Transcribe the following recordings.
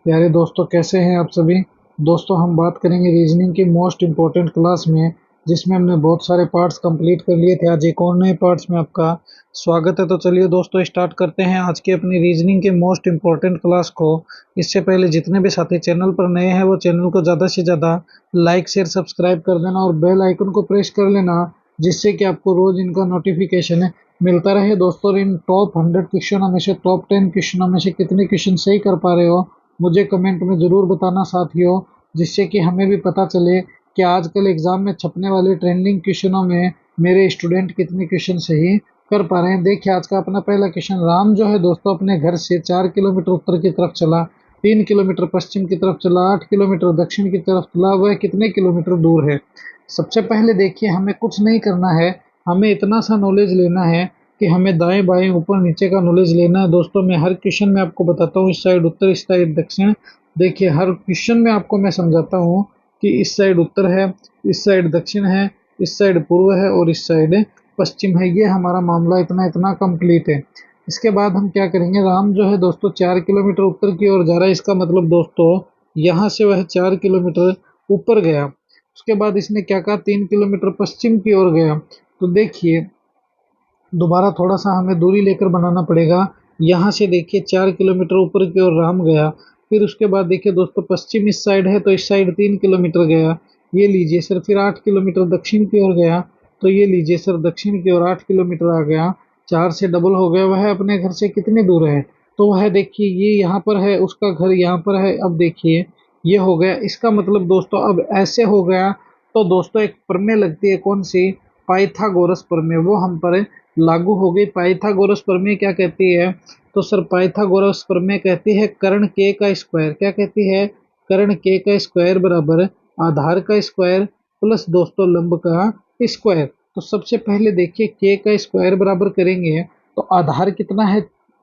प्यारे दोस्तों, कैसे हैं आप सभी। दोस्तों, हम बात करेंगे रीजनिंग की मोस्ट इम्पोर्टेंट क्लास में, जिसमें हमने बहुत सारे पार्ट्स कंप्लीट कर लिए थे। आज एक और नए पार्ट्स में आपका स्वागत है। तो चलिए दोस्तों, स्टार्ट करते हैं आज की अपनी रीजनिंग के मोस्ट इम्पोर्टेंट क्लास को। इससे पहले जितने भी साथी चैनल पर नए हैं वो चैनल को ज़्यादा से ज़्यादा लाइक शेयर सब्सक्राइब कर देना और बेल आइकन को प्रेस कर लेना, जिससे कि आपको रोज इनका नोटिफिकेशन मिलता रहे। दोस्तों, इन टॉप 100 क्वेश्चनों में से, टॉप 10 क्वेश्चनों में से कितने क्वेश्चन सही कर पा रहे हो मुझे कमेंट में ज़रूर बताना साथियों, जिससे कि हमें भी पता चले कि आजकल एग्ज़ाम में छपने वाले ट्रेंडिंग क्वेश्चनों में मेरे स्टूडेंट कितने क्वेश्चन सही कर पा रहे हैं। देखिए, आज का अपना पहला क्वेश्चन। राम जो है दोस्तों अपने घर से 4 किलोमीटर उत्तर की तरफ चला, 3 किलोमीटर पश्चिम की तरफ चला, 8 किलोमीटर दक्षिण की तरफ चला, वह कितने किलोमीटर दूर है। सबसे पहले देखिए, हमें कुछ नहीं करना है, हमें इतना सा नॉलेज लेना है कि हमें दाएं बाएं ऊपर नीचे का नॉलेज लेना है। दोस्तों, मैं हर क्वेश्चन में आपको बताता हूँ, इस साइड उत्तर, इस साइड दक्षिण। देखिए, हर क्वेश्चन में आपको मैं समझाता हूँ कि इस साइड उत्तर है, इस साइड दक्षिण है, इस साइड पूर्व है और इस साइड पश्चिम है। ये हमारा मामला इतना इतना कंप्लीट है। इसके बाद हम क्या करेंगे, राम जो है दोस्तों 4 किलोमीटर उत्तर की ओर जा रहा है। इसका मतलब दोस्तों यहाँ से वह 4 किलोमीटर ऊपर गया। उसके बाद इसने क्या कहा, 3 किलोमीटर पश्चिम की ओर गया। तो देखिए, दोबारा थोड़ा सा हमें दूरी लेकर बनाना पड़ेगा। यहाँ से देखिए 4 किलोमीटर ऊपर की ओर राम गया। फिर उसके बाद देखिए दोस्तों, पश्चिम इस साइड है तो इस साइड 3 किलोमीटर गया, ये लीजिए सर। फिर 8 किलोमीटर दक्षिण की ओर गया, तो ये लीजिए सर, दक्षिण की ओर 8 किलोमीटर आ गया। 4 से डबल हो गया। वह अपने घर से कितनी दूर है, तो वह देखिए ये यहाँ पर है, उसका घर यहाँ पर है। अब देखिए ये हो गया। इसका मतलब दोस्तों अब ऐसे हो गया। तो दोस्तों एक प्रमेय लगती है, कौन सी, पाइथागोरस प्रमेय, वो हम पर लागू हो गई। पाइथागोरस प्रमेय क्या कहती है, तो सर पाइथागोरस प्रमेय कहती है कर्ण के का स्क्वायर। क्या कहती है, कर्ण के का स्क्वायर बराबर आधार का स्क्वायर प्लस दोस्तों लंब का स्क्वायर। तो सबसे पहले देखिए, के का स्क्वायर बराबर करेंगे तो आधार कितना है,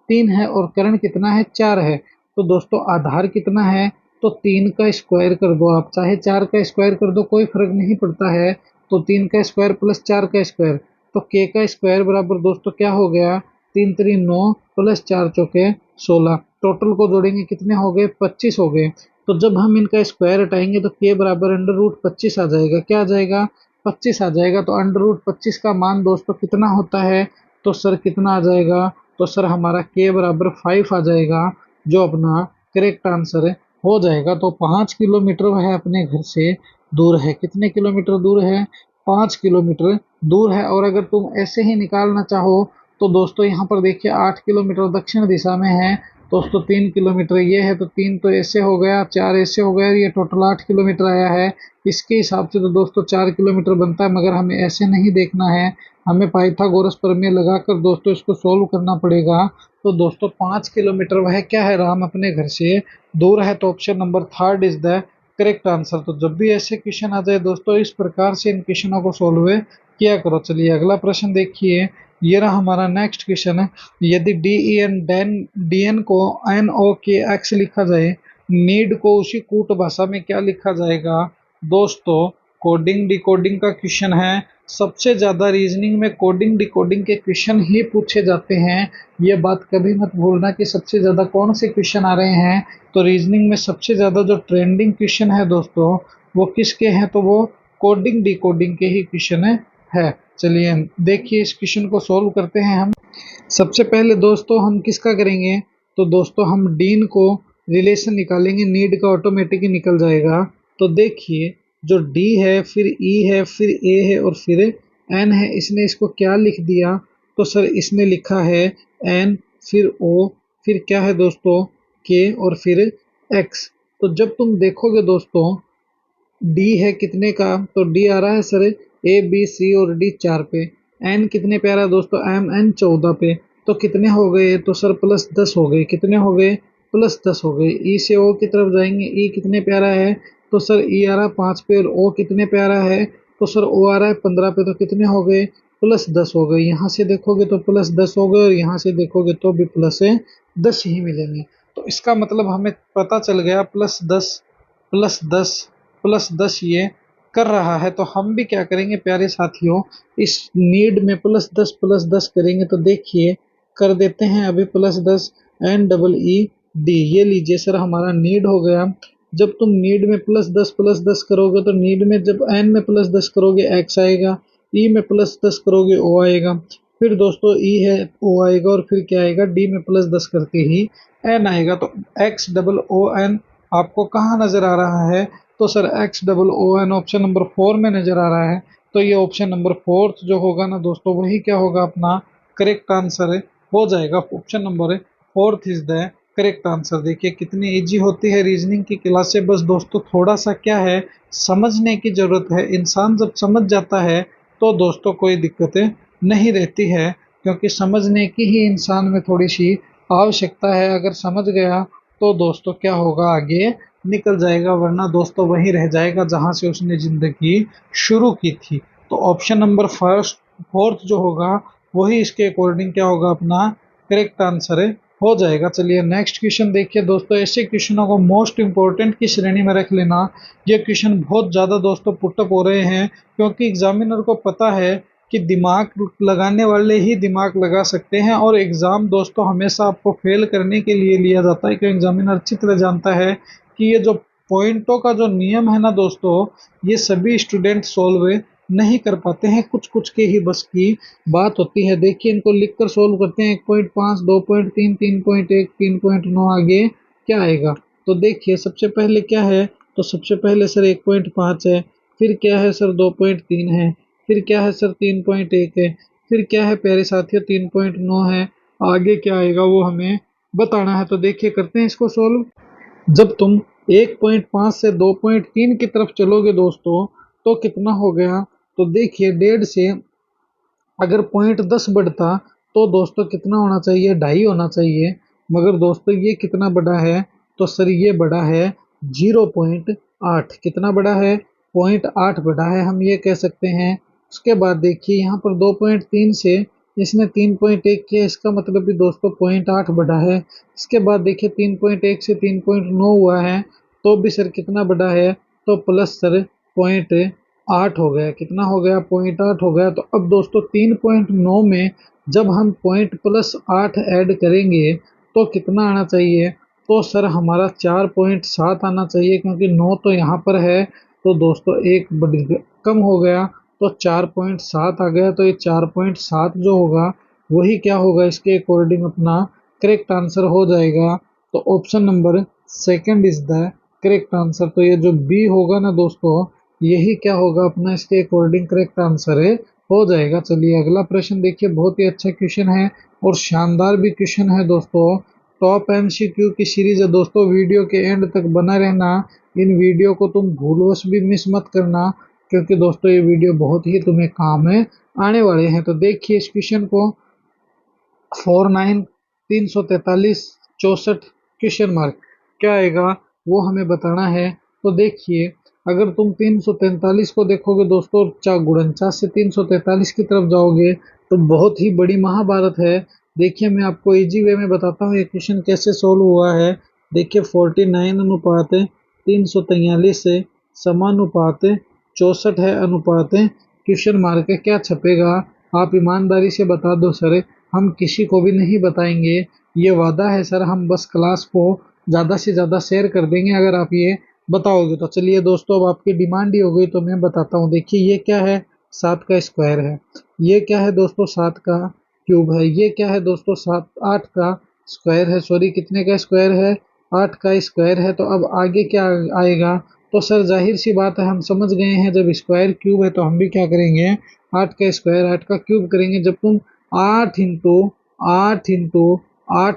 3 है, और कर्ण कितना है, 4 है। तो दोस्तों आधार कितना है, तो 3 का स्क्वायर कर दो आप, चाहे 4 का स्क्वायर कर दो, कोई फर्क नहीं पड़ता है। तो 3 का स्क्वायर प्लस 4 का स्क्वायर, तो के का स्क्वायर बराबर दोस्तों क्या हो गया, 3 3 9 प्लस 4 चौके 16। टोटल को जोड़ेंगे कितने हो गए, 25 हो गए। तो जब हम इनका स्क्वायर हटाएंगे तो के बराबर अंडर रूट 25 आ जाएगा। क्या आ जाएगा, 25 आ जाएगा। तो अंडर रूट 25 का मान दोस्तों कितना होता है, तो सर कितना आ जाएगा, तो सर हमारा के बराबर 5 आ जाएगा, जो अपना करेक्ट आंसर हो जाएगा। तो 5 किलोमीटर वह अपने घर से दूर है। कितने किलोमीटर दूर है, 5 किलोमीटर दूर है। और अगर तुम ऐसे ही निकालना चाहो तो दोस्तों यहाँ पर देखिए 8 किलोमीटर दक्षिण दिशा में है। दोस्तों 3 किलोमीटर ये है, तो 3 तो ऐसे हो गया, 4 ऐसे हो गया, ये टोटल 8 किलोमीटर आया है। इसके हिसाब से तो दोस्तों 4 किलोमीटर बनता है, मगर हमें ऐसे नहीं देखना है, हमें पाइथागोरस प्रमेय लगाकर दोस्तों इसको सोल्व करना पड़ेगा। तो दोस्तों 5 किलोमीटर वह क्या है, राम अपने घर से दूर है। तो option number third is the correct answer. तो जब भी ऐसे क्वेश्चन आ जाए दोस्तों, इस प्रकार से इन क्वेश्चनों को सोल्व किया करो। चलिए अगला प्रश्न देखिए, ये रहा हमारा नेक्स्ट क्वेश्चन है। यदि D E N D N को एन ओ के एक्स लिखा जाए, नीड को उसी कूट भाषा में क्या लिखा जाएगा। दोस्तों कोडिंग डिकोडिंग का क्वेश्चन है। सबसे ज्यादा रीजनिंग में कोडिंग डिकोडिंग के क्वेश्चन ही पूछे जाते हैं। ये बात कभी मत भूलना कि सबसे ज्यादा कौन से क्वेश्चन आ रहे हैं। तो रीजनिंग में सबसे ज्यादा जो ट्रेंडिंग क्वेश्चन है दोस्तों, वो किसके हैं, तो वो कोडिंग डिकोडिंग के ही क्वेश्चन है। चलिए देखिए, इस क्वेश्चन को सोल्व करते हैं हम। सबसे पहले दोस्तों हम किसका करेंगे, तो दोस्तों हम डीन को रिलेशन निकालेंगे, नीड का ऑटोमेटिक ही निकल जाएगा। तो देखिए, जो डी है, फिर ई है, फिर ए है और फिर एन है, इसने इसको क्या लिख दिया, तो सर इसने लिखा है एन, फिर ओ, फिर क्या है दोस्तों, के और फिर एक्स। तो जब तुम देखोगे दोस्तों, डी है कितने का, तो डी आ रहा है सर ए बी सी और डी 4 पे। एन कितने पे आ रहा है दोस्तों, एम एन 14 पे। तो कितने हो गए, तो सर प्लस 10 हो गए। कितने हो गए, प्लस 10 हो गए। ई से ओ की तरफ जाएंगे, ई कितने पे आ रहा है, तो सर ई आ रहा है 5 पे, और ओ कितने पे आ रहा है, तो सर ओ आ रहा है 15 पे। तो कितने हो गए, प्लस 10 हो गए। यहाँ से देखोगे तो प्लस 10 हो गए, और यहाँ से देखोगे तो भी प्लस 10 ही मिलेंगे। तो इसका मतलब हमें पता चल गया, प्लस 10 प्लस 10 प्लस 10 ये कर रहा है। तो हम भी क्या करेंगे प्यारे साथियों, इस नीड में प्लस 10 करेंगे। तो देखिए कर देते हैं अभी, plus 10 N double E D. ये लीजिए सर हमारा नीड हो गया। जब तुम नीड में प्लस 10 करोगे तो नीड में जब एन में +10 करोगे एक्स आएगा, ई में +10 करोगे ओ आएगा, फिर दोस्तों ई है ओ आएगा, और फिर क्या आएगा, डी में +10 करते ही एन आएगा। तो XOON आपको कहाँ नजर आ रहा है? तो सर XOON ऑप्शन नंबर 4 में नजर आ रहा है। तो ये ऑप्शन नंबर 4 जो होगा ना दोस्तों, वही क्या होगा, अपना करेक्ट आंसर हो जाएगा। Option number 4 is the correct answer. देखिए कितनी इजी होती है रीजनिंग की क्लास से, बस दोस्तों थोड़ा सा क्या है, समझने की जरूरत है। इंसान जब समझ जाता है तो दोस्तों कोई दिक्कतें नहीं रहती है, क्योंकि समझने की ही इंसान में थोड़ी सी आवश्यकता है। अगर समझ गया तो दोस्तों क्या होगा, आगे निकल जाएगा, वरना दोस्तों वहीं रह जाएगा जहां से उसने जिंदगी शुरू की थी। तो ऑप्शन नंबर फर्स्ट 4 जो होगा वही इसके अकॉर्डिंग क्या होगा, अपना करेक्ट आंसर हो जाएगा। चलिए नेक्स्ट क्वेश्चन देखिए दोस्तों। ऐसे क्वेश्चनों को मोस्ट इंपोर्टेंट की श्रेणी में रख लेना। ये क्वेश्चन बहुत ज़्यादा दोस्तों पुटअप हो रहे हैं, क्योंकि एग्जामिनर को पता है कि दिमाग लगाने वाले ही दिमाग लगा सकते हैं, और एग्ज़ाम दोस्तों हमेशा आपको फेल करने के लिए लिया जाता है, क्योंकि एग्जामिनर अच्छी तरह जानता है कि ये जो पॉइंटों का जो नियम है ना दोस्तों, ये सभी स्टूडेंट सोल्व नहीं कर पाते हैं, कुछ कुछ के ही बस की बात होती है। देखिए इनको लिख कर सोल्व करते हैं। 1.5, 2.3, 3.1, 3.9, आगे क्या आएगा? तो देखिए सबसे पहले क्या है, तो सबसे पहले सर 1.5 है, फिर क्या है सर 2.3 है, फिर क्या है सर 3.1 है, फिर क्या है प्यारे साथियों 3.9 है। आगे क्या आएगा वो हमें बताना है। तो देखिए करते हैं इसको सोल्व। जब तुम 1.5 से 2.3 की तरफ चलोगे दोस्तों, तो कितना हो गया? तो देखिए 1.5 से अगर 0.10 बढ़ता तो दोस्तों कितना होना चाहिए, 2.5 होना चाहिए। मगर दोस्तों ये कितना बड़ा है? तो सर ये बड़ा है 0.8। कितना बड़ा है? 0.8 बड़ा है, हम ये कह सकते हैं। उसके बाद देखिए यहाँ पर 2.3 से इसने 3.1 किया, इसका मतलब भी दोस्तों 0.8 बड़ा है। इसके बाद देखिए 3.1 से 3.9 हुआ है, तो भी सर कितना बड़ा है? तो प्लस सर 0.8 हो गया। कितना हो गया? 0.8 हो गया। तो अब दोस्तों 3.9 में जब हम .+8 ऐड करेंगे तो कितना आना चाहिए? तो सर हमारा 4.7 आना चाहिए, क्योंकि 9 तो यहाँ पर है, तो दोस्तों एक बड़ी कम हो गया, तो 4.7 आ गया। तो ये 4.7 जो होगा वही क्या होगा, इसके अकॉर्डिंग अपना करेक्ट आंसर हो जाएगा। तो option number second is the correct answer. तो ये जो बी होगा ना दोस्तों, यही क्या होगा, अपना इसके अकॉर्डिंग करेक्ट आंसर हो जाएगा। चलिए अगला प्रश्न देखिए, बहुत ही अच्छा क्वेश्चन है और शानदार भी क्वेश्चन है दोस्तों। टॉप एमसीक्यू की सीरीज है दोस्तों, वीडियो के एंड तक बना रहना। इन वीडियो को तुम भूलवश भी मिस मत करना, क्योंकि दोस्तों ये वीडियो बहुत ही तुम्हें काम में आने वाले हैं। तो देखिए इस क्वेश्चन को 49 343 64 क्वेश्चन मार्क क्या आएगा वो हमें बताना है। तो देखिए अगर तुम 343 को देखोगे दोस्तों, 49 से 343 की तरफ जाओगे तो बहुत ही बड़ी महाभारत है। देखिए मैं आपको इजी वे में बताता हूँ ये क्वेश्चन कैसे सोल्व हुआ है। देखिए 49 अनुपात 343 से समानुपात 64 है अनुपात क्वेश्चन मार्क है, क्या छपेगा? आप ईमानदारी से बता दो सर, हम किसी को भी नहीं बताएंगे, ये वादा है सर। हम बस क्लास को ज़्यादा से ज़्यादा शेयर कर देंगे अगर आप ये बताओगे तो। चलिए दोस्तों अब आपकी डिमांड ही हो गई तो मैं बताता हूँ। देखिए ये क्या है, 7 का स्क्वायर है। ये क्या है दोस्तों, 7 का क्यूब है। ये क्या है दोस्तों, 8 का स्क्वायर है। सॉरी कितने का स्क्वायर है? 8 का स्क्वायर है। तो अब आगे क्या आएगा? तो सर जाहिर सी बात है, हम समझ गए हैं, जब स्क्वायर क्यूब है तो हम भी क्या करेंगे, 8 का स्क्वायर 8 का क्यूब करेंगे। जब तुम 8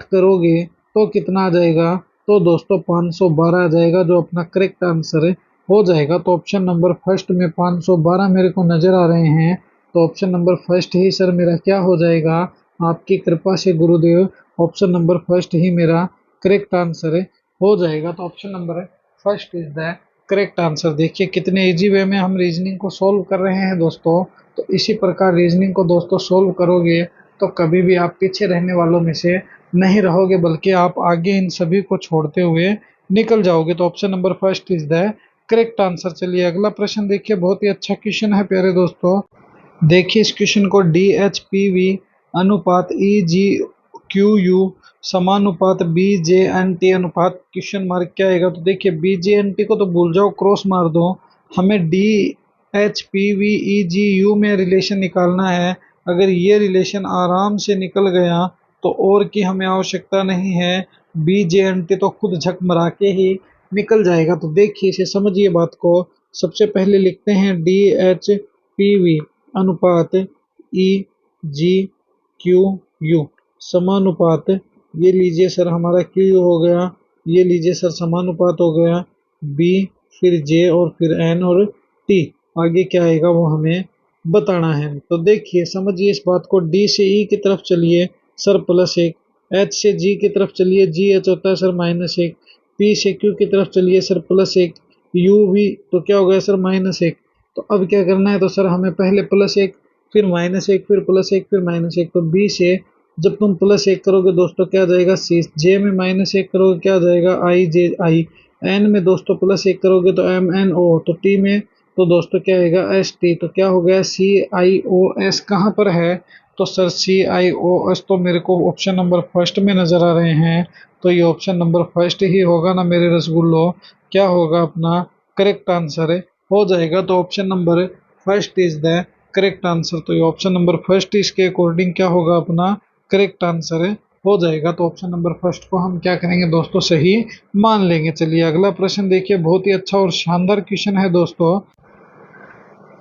करोगे तो कितना आ जाएगा? तो दोस्तों 512 आ जाएगा, जो अपना करेक्ट आंसर हो जाएगा। तो ऑप्शन नंबर फर्स्ट में 512 मेरे को नज़र आ रहे हैं। तो ऑप्शन नंबर फर्स्ट ही सर मेरा क्या हो जाएगा, आपकी कृपा से गुरुदेव, ऑप्शन नंबर फर्स्ट ही मेरा करेक्ट आंसर हो जाएगा। तो option number first is the correct answer. देखिए कितने इजी वे में हम रीजनिंग को सोल्व कर रहे हैं दोस्तों। तो इसी प्रकार रीजनिंग को दोस्तों सोल्व करोगे तो कभी भी आप पीछे रहने वालों में से नहीं रहोगे, बल्कि आप आगे इन सभी को छोड़ते हुए निकल जाओगे। तो option number first is the correct answer. चलिए अगला प्रश्न देखिए, बहुत ही अच्छा क्वेश्चन है प्यारे दोस्तों। देखिए इस क्वेश्चन को DHPV अनुपात EG क्यू यू समानुपात बी जे एन टी अनुपात क्वेश्चन मार्क क्या आएगा। तो देखिए बी जे एन टी को तो भूल जाओ, क्रॉस मार दो, हमें D H P V E G U में रिलेशन निकालना है। अगर ये रिलेशन आराम से निकल गया तो और की हमें आवश्यकता नहीं है, बी जे एन टी तो खुद झक मरा के ही निकल जाएगा। तो देखिए इसे समझिए बात को। सबसे पहले लिखते हैं डी एच पी वी अनुपात ई जी क्यू यू समानुपात, ये लीजिए सर हमारा क्यू हो गया, ये लीजिए सर समानुपात हो गया बी, फिर जे और फिर एन और टी, आगे क्या आएगा वो हमें बताना है। तो देखिए समझिए इस बात को, डी से ई की तरफ चलिए सर +1, एच से जी की तरफ चलिए जी एच होता है सर -1, पी से क्यू की तरफ चलिए सर +1, यू भी तो क्या हो गया सर -1। तो अब क्या करना है, तो सर हमें पहले +1 फिर -1 फिर +1 फिर -1। तो बी से जब तुम +1 करोगे दोस्तों क्या आ जाएगा सी, जे में -1 करोगे क्या आ जाएगा आई जे आई, एन में दोस्तों +1 करोगे तो एम एन ओ, तो टी में तो दोस्तों क्या आएगा एस टी। तो क्या हो गया सी आई ओ एस कहाँ पर है, तो सर सी आई ओ एस तो मेरे को ऑप्शन नंबर फर्स्ट में नजर आ रहे हैं। तो ये ऑप्शन नंबर फर्स्ट ही होगा ना मेरे रसगुल्लो, क्या होगा अपना करेक्ट आंसर हो जाएगा। तो option number first is the correct answer. तो ये ऑप्शन नंबर फर्स्ट इसके अकॉर्डिंग क्या होगा अपना करेक्ट आंसर हो जाएगा। तो ऑप्शन नंबर फर्स्ट को हम क्या करेंगे दोस्तों सही मान लेंगे। चलिए अगला प्रश्न देखिए, बहुत ही अच्छा और शानदार क्वेश्चन है दोस्तों।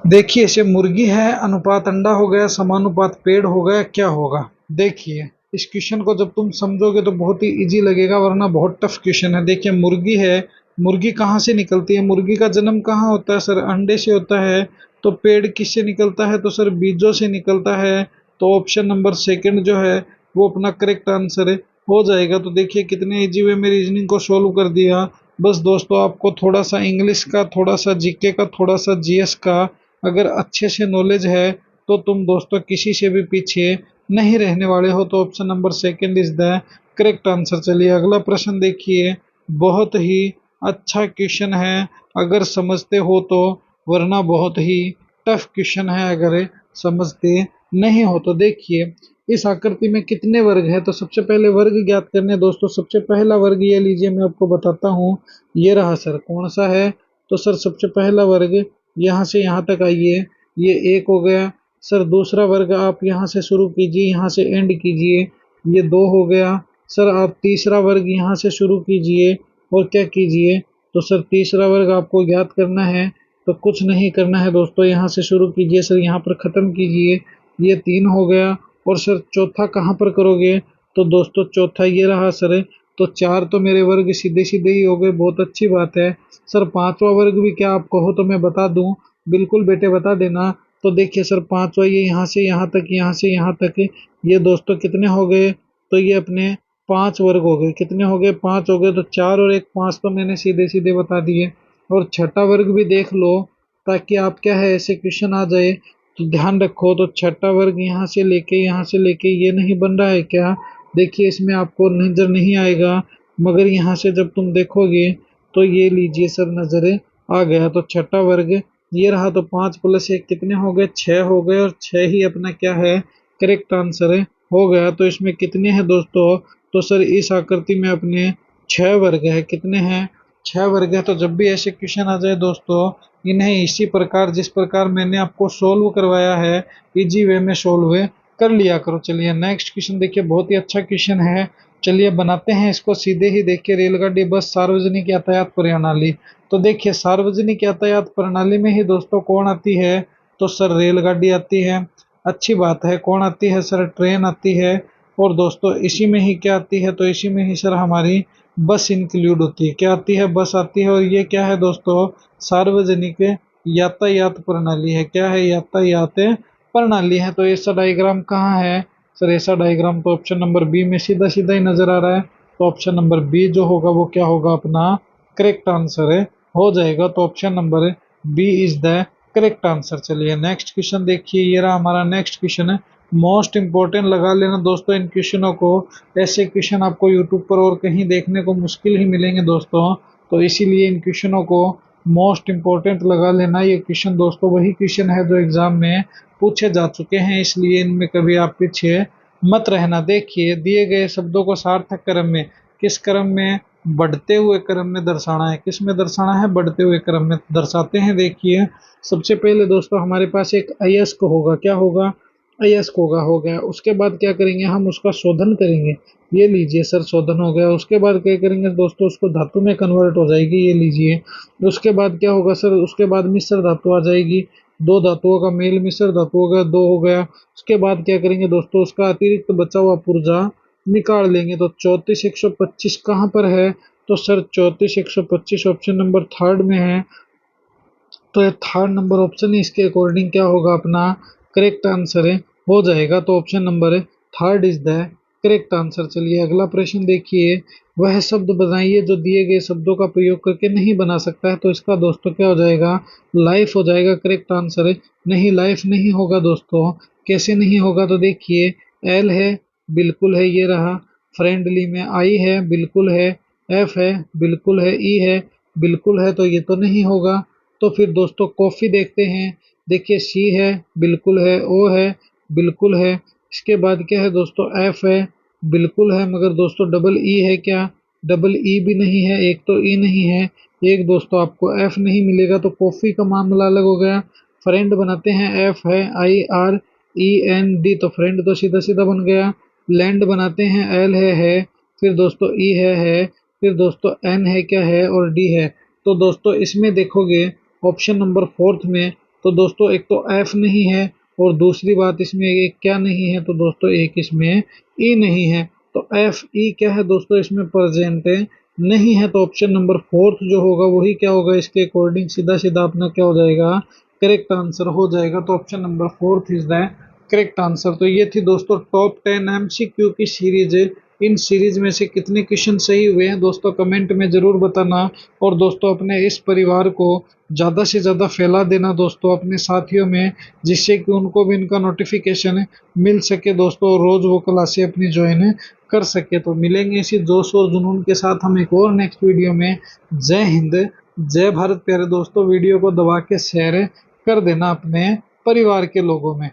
देखिए इसे मुर्गी है अनुपात अंडा हो गया समानुपात पेड़ हो गया, क्या होगा। देखिए इस क्वेश्चन को जब तुम समझोगे तो बहुत ही इजी लगेगा, वरना बहुत टफ क्वेश्चन है। देखिए मुर्गी है, मुर्गी कहाँ से निकलती है, मुर्गी का जन्म कहाँ होता है सर अंडे से होता है। तो पेड़ किससे निकलता है, तो सर बीजों से निकलता है। तो ऑप्शन नंबर सेकंड जो है वो अपना करेक्ट आंसर हो जाएगा। तो देखिए कितने इजी वे में रीजनिंग को सोल्व कर दिया। बस दोस्तों आपको थोड़ा सा इंग्लिश का, थोड़ा सा जीके का, थोड़ा सा जीएस का अगर अच्छे से नॉलेज है तो तुम दोस्तों किसी से भी पीछे नहीं रहने वाले हो। तो option number second is the correct answer. चलिए अगला प्रश्न देखिए, बहुत ही अच्छा क्वेश्चन है अगर समझते हो तो, वरना बहुत ही टफ क्वेश्चन है अगर समझते नहीं हो तो। देखिए इस आकृति में कितने वर्ग है, तो सबसे पहले वर्ग ज्ञात करने दोस्तों। सबसे पहला वर्ग ये लीजिए मैं आपको बताता हूँ, ये रहा सर कौन सा है, तो सर सबसे पहला वर्ग यहाँ से यहाँ तक आइए, ये 1 हो गया। सर दूसरा वर्ग आप यहाँ से शुरू कीजिए, यहाँ से एंड कीजिए, ये 2 हो गया। सर आप तीसरा वर्ग यहाँ से शुरू कीजिए और क्या कीजिए, तो सर तीसरा वर्ग आपको ज्ञात करना है। तो कुछ नहीं करना है दोस्तों, यहाँ से शुरू कीजिए सर यहाँ पर ख़त्म कीजिए, ये 3 हो गया। और सर चौथा कहाँ पर करोगे, तो दोस्तों चौथा ये रहा सर। तो 4 तो मेरे वर्ग सीधे सीधे ही हो गए, बहुत अच्छी बात है। सर पांचवा वर्ग भी क्या आप कहो तो मैं बता दूं, बिल्कुल बेटे बता देना। तो देखिए सर पांचवा ये यहाँ से यहाँ तक, यहाँ से यहाँ तक, ये दोस्तों कितने हो गए, तो ये अपने 5 वर्ग हो गए। कितने हो गए, 5 हो गए। तो 4 और 1 5 तो मैंने सीधे सीधे बता दिए। और छठा वर्ग भी देख लो ताकि आप क्या है ऐसे क्वेश्चन आ जाए तो ध्यान रखो। तो छठा वर्ग यहाँ से लेके ये नहीं बन रहा है क्या, देखिए इसमें आपको नजर नहीं आएगा, मगर यहाँ से जब तुम देखोगे तो ये लीजिए सर नजर आ गया। तो छठा वर्ग ये रहा। तो 5 + 1 कितने हो गए, 6 हो गए। और 6 ही अपना क्या है करेक्ट आंसर हो गया। तो इसमें कितने हैं दोस्तों, तो सर इस आकृति में अपने 6 वर्ग है। कितने हैं, 6 वर्ग है। तो जब भी ऐसे क्वेश्चन आ जाए दोस्तों, इन्हें इसी प्रकार जिस प्रकार मैंने आपको सोल्व करवाया है इजी वे में सोल्व कर लिया करो। चलिए नेक्स्ट क्वेश्चन देखिए, बहुत ही अच्छा क्वेश्चन है। चलिए बनाते हैं इसको सीधे ही। देखिए रेलगाड़ी बस सार्वजनिक यातायात प्रणाली। तो देखिए सार्वजनिक यातायात प्रणाली में ही दोस्तों कौन आती है, तो सर रेलगाड़ी आती है। अच्छी बात है। कौन आती है सर, ट्रेन आती है। और दोस्तों इसी में ही क्या आती है, तो इसी में ही सर हमारी बस इंक्लूड होती है। क्या आती है, बस आती है। और ये क्या है दोस्तों, सार्वजनिक यातायात प्रणाली है। क्या है, यातायात प्रणाली है। तो ऐसा डायग्राम कहाँ है सर, ऐसा डायग्राम तो ऑप्शन नंबर बी में सीधा सीधा ही नजर आ रहा है। तो ऑप्शन नंबर बी जो होगा वो क्या होगा अपना करेक्ट आंसर हो जाएगा। तो option number B is the correct answer. चलिए नेक्स्ट क्वेश्चन देखिए, ये रहा हमारा नेक्स्ट क्वेश्चन है। मोस्ट इंपॉर्टेंट लगा लेना दोस्तों इन क्वेश्चनों को, ऐसे क्वेश्चन आपको यूट्यूब पर और कहीं देखने को मुश्किल ही मिलेंगे दोस्तों। तो इसीलिए इन क्वेश्चनों को मोस्ट इंपॉर्टेंट लगा लेना। ये क्वेश्चन दोस्तों वही क्वेश्चन है जो एग्जाम में पूछे जा चुके हैं, इसलिए इनमें कभी आप पीछे मत रहना। देखिए दिए गए शब्दों को सार्थक क्रम में, किस क्रम में, बढ़ते हुए क्रम में दर्शाना है। किस में दर्शाना है? बढ़ते हुए क्रम में दर्शाते हैं। देखिए सबसे पहले दोस्तों हमारे पास एक अयस्क होगा। क्या होगा? अयस्क होगा। हो गया। उसके बाद क्या करेंगे? हम उसका शोधन करेंगे। ये लीजिए सर, शोधन हो गया। उसके बाद क्या करेंगे दोस्तों? उसको धातु में कन्वर्ट हो जाएगी। ये लीजिए। उसके बाद क्या होगा सर? उसके बाद मिश्र धातु आ जाएगी। दो धातुओं का मेल मिश्र धातु हो गया, दो हो गया। उसके बाद क्या करेंगे दोस्तों? उसका अतिरिक्त बचा हुआ पुर्जा निकाल लेंगे। तो 34,125 कहाँ पर है? तो सर 34,125 ऑप्शन नंबर थर्ड में है। तो ये थर्ड नंबर ऑप्शन ही इसके अकॉर्डिंग क्या होगा? अपना करेक्ट आंसर है, हो जाएगा। तो option number third is the correct answer. चलिए अगला प्रश्न देखिए। वह शब्द बनाइए जो दिए गए शब्दों का प्रयोग करके नहीं बना सकता है। तो इसका दोस्तों क्या हो जाएगा? लाइफ हो जाएगा। करेक्ट आंसर है। नहीं, लाइफ नहीं होगा दोस्तों। कैसे नहीं होगा? तो देखिए एल है, बिल्कुल है, ये रहा। फ्रेंडली में आई है, बिल्कुल है। एफ है, बिल्कुल है। ई है, बिल्कुल है। तो ये तो नहीं होगा। तो फिर दोस्तों कॉफी देखते हैं। देखिए सी है, बिल्कुल है। ओ है, बिल्कुल है। इसके बाद क्या है दोस्तों? एफ है, बिल्कुल है। मगर दोस्तों डबल ई है क्या? डबल ई भी नहीं है। एक तो ई नहीं है, एक दोस्तों आपको एफ नहीं मिलेगा। तो कॉफी का मामला अलग हो गया। फ्रेंड बनाते हैं, एफ है, IREND। तो फ्रेंड तो सीधा सीधा बन गया। लैंड बनाते हैं, एल है। फिर दोस्तों ई है। फिर दोस्तों एन है, क्या है, और डी है। तो दोस्तों इसमें देखोगे ऑप्शन नंबर फोर्थ में, तो दोस्तों एक तो एफ नहीं है, और दूसरी बात इसमें एक क्या नहीं है? तो दोस्तों एक इसमें ई नहीं है। तो एफ ई क्या है दोस्तों? इसमें प्रेजेंट नहीं है। तो ऑप्शन नंबर फोर्थ जो होगा वही क्या होगा? इसके अकॉर्डिंग सीधा सीधा अपना क्या हो जाएगा? करेक्ट आंसर हो जाएगा। तो option number fourth is the correct answer. तो ये थी दोस्तों टॉप 10 MCQ की सीरीज। इन सीरीज में से कितने क्वेश्चन सही हुए हैं दोस्तों कमेंट में जरूर बताना। और दोस्तों अपने इस परिवार को ज़्यादा से ज़्यादा फैला देना दोस्तों अपने साथियों में, जिससे कि उनको भी इनका नोटिफिकेशन मिल सके दोस्तों, रोज़ वो क्लासें अपनी ज्वाइन कर सके। तो मिलेंगे इसी जोश और जुनून के साथ हम एक और नेक्स्ट वीडियो में। जय हिंद, जय भारत। प्यारे दोस्तों वीडियो को दबा के शेयर कर देना अपने परिवार के लोगों में।